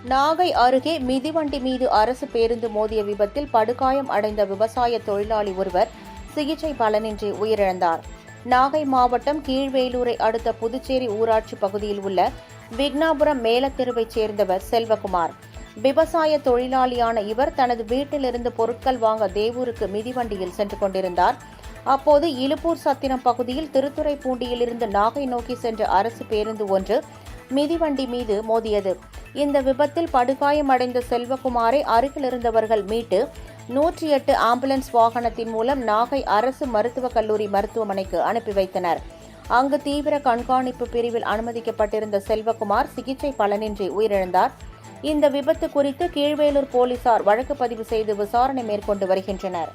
நாகை அருகே மிதிவண்டி மீது அரசு பேருந்து மோதிய விபத்தில் படுகாயம் அடைந்த விவசாய தொழிலாளி ஒருவர் சிகிச்சை பலனின்றி உயிரிழந்தார். நாகை மாவட்டம் கீழ்வேலூரை அடுத்த புதுச்சேரி ஊராட்சி பகுதியில் உள்ள விக்னாபுரம் மேலத்தெருவைச் சேர்ந்தவர் செல்வகுமார். விவசாய தொழிலாளியான இவர் தனது வீட்டிலிருந்து பொருட்கள் வாங்க தேவூருக்கு மிதிவண்டியில் சென்று கொண்டிருந்தார். அப்போது இலுப்பூர் சத்திரம் பகுதியில் திருத்துறைப்பூண்டியிலிருந்து நாகை நோக்கி சென்ற அரசு பேருந்து ஒன்று மிதிவண்டி மீது மோதியது. இந்த விபத்தில் படுகாயமடைந்த செல்வகுமாரை அருகில் இருந்தவர்கள் மீட்டு 108 ஆம்புலன்ஸ் வாகனத்தின் மூலம் நாகை அரசு மருத்துவக் கல்லூரி மருத்துவமனைக்கு அனுப்பி வைத்தனர். அங்கு தீவிர கண்காணிப்பு பிரிவில் அனுமதிக்கப்பட்டிருந்த செல்வகுமார் சிகிச்சை பலனின்றி உயிரிழந்தார். இந்த விபத்து குறித்து கீழ்வேலூர் போலீசார் வழக்கு பதிவு செய்து விசாரணை மேற்கொண்டு வருகின்றனர்.